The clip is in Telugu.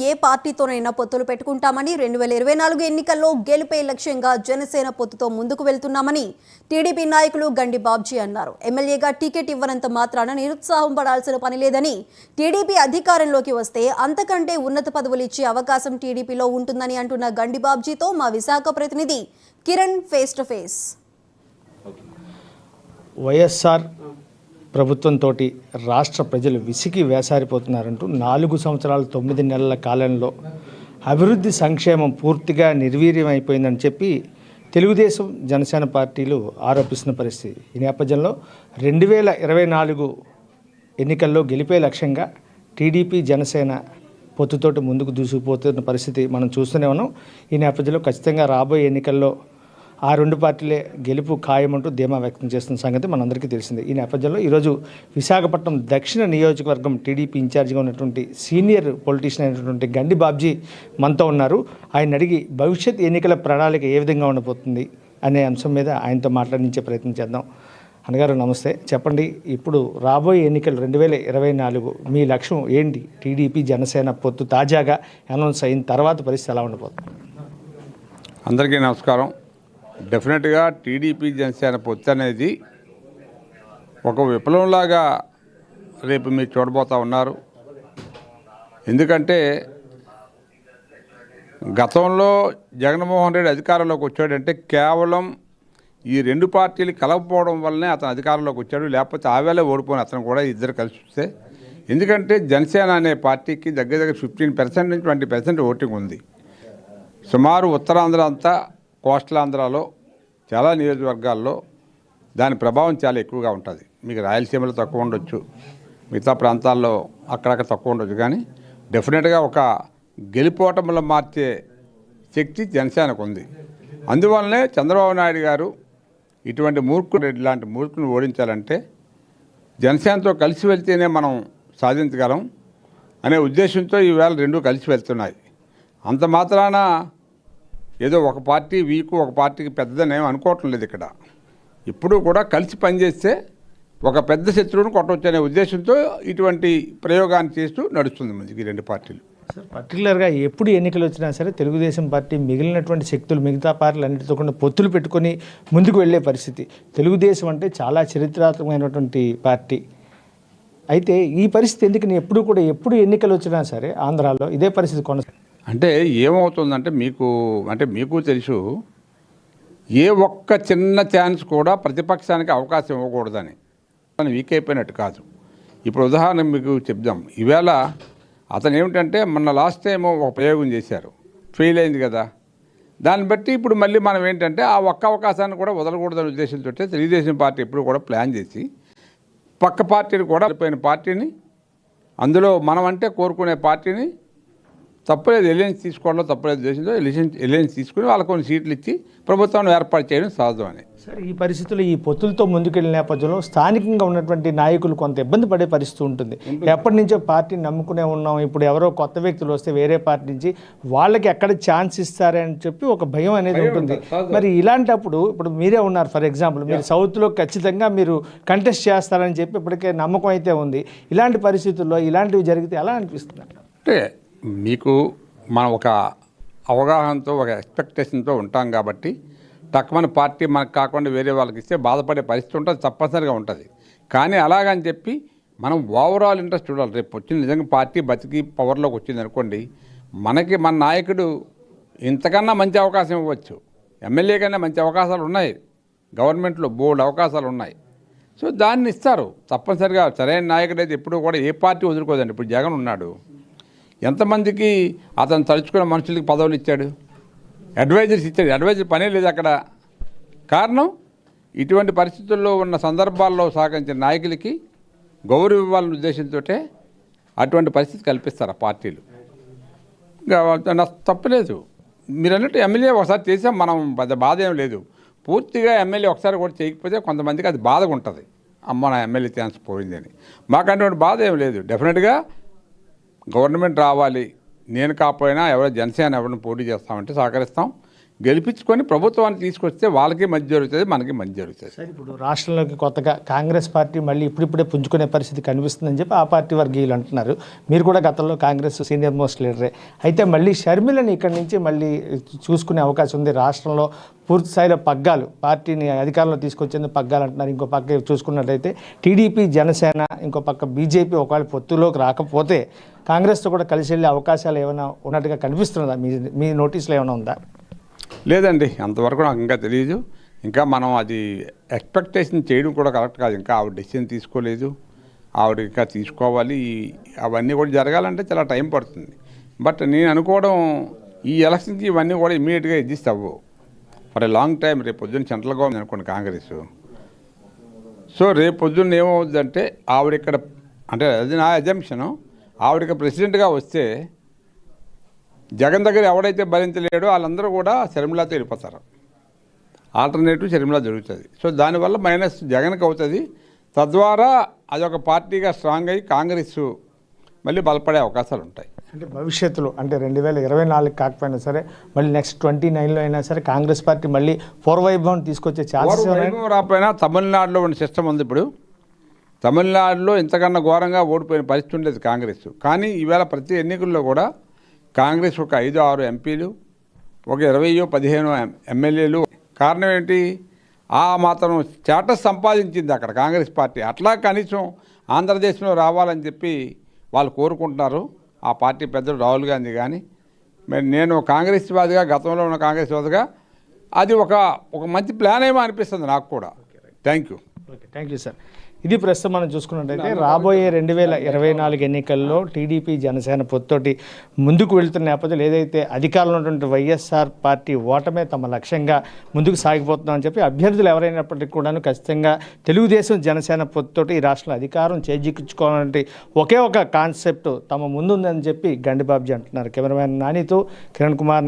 ఏ పార్టీతోనైనా పొత్తులు పెట్టుకుంటామని 2024 ఎన్నికల్లో గెలుపే లక్ష్యంగా జనసేన పొత్తుతో ముందుకు వెళ్తున్నామని టీడీపీ నాయకులు గండి బాబ్జీ అన్నారు. ఎమ్మెల్యేగా టికెట్ ఇవ్వనంత మాత్రాన నిరుత్సాహం పడాల్సిన పని లేదని, టీడీపీ అధికారంలోకి వస్తే అంతకంటే ఉన్నత పదవులు ఇచ్చే అవకాశం టీడీపీలో ఉంటుందని అంటున్న గండి బాబ్జీతో మా విశాఖ ప్రతినిధి Kiran face to face. YSR ప్రభుత్వంతో రాష్ట్ర ప్రజలు విసిగి వేసారిపోతున్నారంటూ 4 సంవత్సరాల 9 నెలల కాలంలో అభివృద్ధి సంక్షేమం పూర్తిగా నిర్వీర్యమైపోయిందని చెప్పి తెలుగుదేశం జనసేన పార్టీలు ఆరోపిస్తున్న పరిస్థితి. ఈ నేపథ్యంలో 2024 ఎన్నికల్లో గెలిపే లక్ష్యంగా టీడీపీ జనసేన పొత్తుతోటి ముందుకు దూసుకుపోతున్న పరిస్థితి మనం చూస్తూనే ఉన్నాం. ఈ నేపథ్యంలో ఖచ్చితంగా రాబోయే ఎన్నికల్లో ఆ 2 పార్టీలే గెలుపు ఖాయమంటూ ధీమా వ్యక్తం చేస్తున్న సంగతి మనందరికీ తెలిసిందే. ఈ నేపథ్యంలో ఈరోజు విశాఖపట్నం దక్షిణ నియోజకవర్గం టీడీపీ ఇన్ఛార్జిగా ఉన్నటువంటి సీనియర్ పొలిటీషియన్ అయినటువంటి గండి బాబ్జీ మనతో ఉన్నారు. ఆయన అడిగి భవిష్యత్ ఎన్నికల ప్రణాళిక ఏ విధంగా ఉండబోతుంది అనే అంశం మీద ఆయనతో మాట్లాడించే ప్రయత్నం చేద్దాం. అన్నగారు నమస్తే. చెప్పండి, ఇప్పుడు రాబోయే ఎన్నికలు 2024 మీ లక్ష్యం ఏంటి? టీడీపీ జనసేన పొత్తు తాజాగా అనౌన్స్ అయిన తర్వాత పరిస్థితి ఎలా ఉండబోతుంది? అందరికీ నమస్కారం. డెఫినెట్గా టీడీపీ జనసేన పొత్తు అనేది ఒక విప్లవంలాగా రేపు మీరు చూడబోతూ ఉన్నారు. ఎందుకంటే గతంలో జగన్మోహన్ రెడ్డి అధికారంలోకి వచ్చాడంటే కేవలం ఈ 2 పార్టీలు కలవకపోవడం వల్లనే అతను అధికారంలోకి వచ్చాడు. లేకపోతే ఆవేళ ఓడిపోయిన అతను కూడా ఇద్దరు కలిసి వస్తే, ఎందుకంటే జనసేన అనే పార్టీకి దగ్గర 15% నుంచి 20% ఓటింగ్ ఉంది. సుమారు ఉత్తరాంధ్ర అంతా, కోస్టల్ ఆంధ్రాలో చాలా నియోజకవర్గాల్లో దాని ప్రభావం చాలా ఎక్కువగా ఉంటుంది. మీకు రాయలసీమలో తక్కువ ఉండొచ్చు, మిగతా ప్రాంతాల్లో అక్కడక్కడ తక్కువ ఉండొచ్చు, కానీ డెఫినెట్గా ఒక గెలుపోటములు మార్చే శక్తి జనసేనకు ఉంది. అందువల్లనే చంద్రబాబు నాయుడు గారు ఇటువంటి రెడ్డి లాంటి మూర్ఖుని ఓడించాలంటే జనసేనతో కలిసి వెళ్తేనే మనం సాధించగలం అనే ఉద్దేశంతో ఈవేళ 2 కలిసి వెళ్తున్నాయి. అంత మాత్రాన ఏదో ఒక పార్టీ వీకు, ఒక పార్టీకి పెద్దదని ఏమి అనుకోవటం లేదు. ఇక్కడ ఇప్పుడు కూడా కలిసి పనిచేస్తే ఒక పెద్ద శత్రువును కొట్టవచ్చు అనే ఉద్దేశంతో ఇటువంటి ప్రయోగాన్ని చేస్తూ నడుస్తుంది ముందుకు ఈ 2 పార్టీలు. సార్, పర్టికులర్గా ఎప్పుడు ఎన్నికలు వచ్చినా సరే తెలుగుదేశం పార్టీ మిగిలినటువంటి శక్తులు మిగతా పార్టీలు అన్నిటితో కూడా పొత్తులు పెట్టుకొని ముందుకు వెళ్ళే పరిస్థితి. తెలుగుదేశం అంటే చాలా చరిత్రాత్మకమైనటువంటి పార్టీ. అయితే ఈ పరిస్థితి ఎందుకని ఎప్పుడు ఎన్నికలు వచ్చినా సరే ఆంధ్రాలో ఇదే పరిస్థితి కొనసాగుతుంది? అంటే ఏమవుతుందంటే మీకు తెలుసు, ఏ ఒక్క చిన్న ఛాన్స్ కూడా ప్రతిపక్షానికి అవకాశం ఇవ్వకూడదని వీక్ అయిపోయినట్టు కాదు. ఇప్పుడు ఉదాహరణ మీకు చెప్దాం. ఈవేళ అతను ఏమిటంటే మొన్న లాస్ట్ టైం ఒక ప్రయోగం చేశారు, ఫెయిల్ అయింది కదా. దాన్ని బట్టి ఇప్పుడు మళ్ళీ మనం ఏంటంటే ఆ ఒక్క అవకాశాన్ని కూడా వదలకూడదనే ఉద్దేశంతో తెలుగుదేశం పార్టీ ఎప్పుడు కూడా ప్లాన్ చేసి పక్క పార్టీని కూడా వెళ్ళిపోయిన పార్టీని, అందులో మనం అంటే కోరుకునే పార్టీని తప్పలేదు ఎలియన్స్ తీసుకోవడంలో తప్పలేదు ఉద్దేశంతో ఎలియన్స్ తీసుకుని వాళ్ళకు కొన్ని సీట్లు ఇచ్చి ప్రభుత్వాన్ని ఏర్పాటు చేయడం సహజం అని. సరే, ఈ పరిస్థితుల్లో ఈ పొత్తులతో ముందుకెళ్ళిన నేపథ్యంలో స్థానికంగా ఉన్నటువంటి నాయకులు కొంత ఇబ్బంది పడే పరిస్థితి ఉంటుంది. ఎప్పటి నుంచో పార్టీని నమ్ముకునే ఉన్నాం, ఇప్పుడు ఎవరో కొత్త వ్యక్తులు వస్తే వేరే పార్టీ నుంచి వాళ్ళకి ఎక్కడ ఛాన్స్ ఇస్తారని చెప్పి ఒక భయం అనేది ఉంటుంది. మరి ఇలాంటప్పుడు ఇప్పుడు మీరే ఉన్నారు, ఫర్ ఎగ్జాంపుల్ మీరు సౌత్లో ఖచ్చితంగా మీరు కంటెస్ట్ చేస్తారని చెప్పి ఇప్పటికే నమ్మకం అయితే ఉంది. ఇలాంటి పరిస్థితుల్లో ఇలాంటివి జరిగితే ఎలా అనిపిస్తుంది? అంటే మీకు మనం ఒక అవగాహనతో, ఒక ఎక్స్పెక్టేషన్తో ఉంటాం కాబట్టి తక్కువ పార్టీ మనకు కాకుండా వేరే వాళ్ళకి ఇస్తే బాధపడే పరిస్థితి ఉంటుంది, తప్పనిసరిగా ఉంటుంది. కానీ అలాగని చెప్పి మనం ఓవరాల్ ఇంట్రెస్ట్ చూడాలి. రేపు వచ్చింది నిజంగా పార్టీ బతికి పవర్లోకి వచ్చింది అనుకోండి, మనకి మన నాయకుడు ఇంతకన్నా మంచి అవకాశం ఇవ్వచ్చు. ఎమ్మెల్యే కన్నా మంచి అవకాశాలు ఉన్నాయి, గవర్నమెంట్లో బోల్డ్ అవకాశాలు ఉన్నాయి. సో దాన్ని ఇస్తారు తప్పనిసరిగా. సరైన నాయకుడు అయితే ఎప్పుడూ కూడా ఏ పార్టీ వదులుకోదండి. ఇప్పుడు జగన్ ఉన్నాడు, ఎంతమందికి అతను తలుచుకున్న మనుషులకి పదవులు ఇచ్చాడు, అడ్వైజర్స్ ఇచ్చాడు. అడ్వైజర్ పనే లేదు అక్కడ. కారణం ఇటువంటి పరిస్థితుల్లో ఉన్న సందర్భాల్లో సహకరించిన నాయకులకి గౌరవం ఇవ్వాలనే ఉద్దేశంతో అటువంటి పరిస్థితి కల్పిస్తారు ఆ పార్టీలు. నాకు తప్పలేదు. మీరు అన్నట్టు ఎమ్మెల్యే ఒకసారి చేసాం, మనం పెద్ద బాధ ఏం లేదు. పూర్తిగా ఎమ్మెల్యే ఒకసారి కూడా చేయకపోతే కొంతమందికి అది బాధగా ఉంటుంది, అమ్మ నా ఎమ్మెల్యే ఛాన్స్ పోయిందని. మాకు అటువంటి బాధ ఏం లేదు. డెఫినెట్గా గవర్నమెంట్ రావాలి, నేను కాకపోయినా ఎవరో జనసేన ఎవరిని పోటీ చేస్తామంటే సహకరిస్తాం. గెలిపించుకొని ప్రభుత్వాన్ని తీసుకొస్తే వాళ్ళకి మంచి జరుగుతుంది, మనకి మంచి జరుగుతుంది. సార్ ఇప్పుడు రాష్ట్రంలోకి కొత్తగా కాంగ్రెస్ పార్టీ మళ్ళీ ఇప్పుడిప్పుడే పుంజుకునే పరిస్థితి కనిపిస్తుందని చెప్పి ఆ పార్టీ వర్గీయులు అంటున్నారు. మీరు కూడా గతంలో కాంగ్రెస్ సీనియర్ మోస్ట్ లీడరే. అయితే మళ్ళీ షర్మిలని ఇక్కడి నుంచి మళ్ళీ చూసుకునే అవకాశం ఉంది. రాష్ట్రంలో పూర్తి స్థాయిలో పగ్గాలు పార్టీని అధికారంలో తీసుకొచ్చేందుకు పగ్గాలు అంటున్నారు. ఇంకో పక్క చూసుకున్నట్టయితే టీడీపీ, జనసేన, ఇంకో పక్క బీజేపీ ఒకవేళ పొత్తులోకి రాకపోతే కాంగ్రెస్తో కూడా కలిసి వెళ్ళే అవకాశాలు ఏమైనా ఉన్నట్టుగా కనిపిస్తున్నదా? మీ నోటీసులో ఏమైనా ఉందా? లేదండి, అంతవరకు నాకు ఇంకా తెలియదు. ఇంకా మనం అది ఎక్స్పెక్టేషన్ చేయడం కూడా కరెక్ట్ కాదు. ఇంకా ఆవిడ డెసిషన్ తీసుకోలేదు, ఆవిడ ఇంకా తీసుకోవాలి. అవన్నీ కూడా జరగాలంటే చాలా టైం పడుతుంది. బట్ నేను అనుకోవడం ఈ ఎలక్షన్కి ఇవన్నీ కూడా ఇమీడియట్గా ఎగ్జిస్ట్ అవ్వవు. For a long time. రేపు పొద్దున్న సెంట్రల్ గవర్నమెంట్ అనుకోండి కాంగ్రెస్. సో రేపు పొద్దున్న ఏమవుతుందంటే ఆవిడ ఇక్కడ, అంటే అది నా అజంప్షను, ఆవిడకి ప్రెసిడెంట్గా వస్తే జగన్ దగ్గర ఎవడైతే భరించలేడో వాళ్ళందరూ కూడా షర్మిలాతో వెళ్ళిపోతారు. ఆల్టర్నేటివ్ షర్మిలా జరుగుతుంది. సో దానివల్ల మైనస్ జగన్కి అవుతుంది. తద్వారా అదొక పార్టీగా స్ట్రాంగ్ అయ్యి కాంగ్రెస్ మళ్ళీ బలపడే అవకాశాలు ఉంటాయి. అంటే భవిష్యత్తులో అంటే 2024 కాకపోయినా సరే మళ్ళీ నెక్స్ట్ 29లో అయినా సరే కాంగ్రెస్ పార్టీ మళ్ళీ పూర్వవైభవం తీసుకొచ్చే ఛాన్సెస్ రాకపోయినా తమిళనాడులో ఉన్న సిస్టమ్ ఉంది. ఇప్పుడు తమిళనాడులో ఇంతకన్నా ఘోరంగా ఓడిపోయిన పరిస్థితి ఉండేది కాంగ్రెస్. కానీ ఈవేళ ప్రతి ఎన్నికల్లో కూడా కాంగ్రెస్ ఒక 5-6 ఎంపీలు, ఒక 20-15 ఎమ్మెల్యేలు. కారణం ఏంటి? ఆ మాత్రం స్టేటస్ సంపాదించింది అక్కడ కాంగ్రెస్ పార్టీ. అట్లా కనీసం ఆంధ్రదేశంలో రావాలని చెప్పి వాళ్ళు కోరుకుంటున్నారు. ఆ పార్టీ పెద్దలు రాహుల్ గాంధీ కానీ, మరి నేను కాంగ్రెస్ వాదిగా, గతంలో ఉన్న కాంగ్రెస్ వాదిగా అది ఒక మంచి ప్లాన్ ఏమో అనిపిస్తుంది నాకు కూడా. Thank you. Okay, thank you sir. ఇది ప్రస్తుతం మనం చూసుకున్నట్టయితే రాబోయే 2024 ఎన్నికల్లో టీడీపీ, జనసేన పొత్తోటి ముందుకు వెళ్తున్న నేపథ్యంలో ఏదైతే అధికారంలో ఉన్నటువంటి వైఎస్ఆర్ పార్టీ ఓటమే తమ లక్ష్యంగా ముందుకు సాగిపోతున్నామని చెప్పి అభ్యర్థులు ఎవరైనప్పటికీ కూడాను ఖచ్చితంగా తెలుగుదేశం, జనసేన పొత్తోటి ఈ రాష్ట్రంలో అధికారం చేజిక్కించుకోవాలంటే ఒకే ఒక కాన్సెప్ట్ తమ ముందుందని చెప్పి గండి బాబ్జీ అంటున్నారు. కెమెరామ్యాన్ నానితో కిరణ్ కుమార్.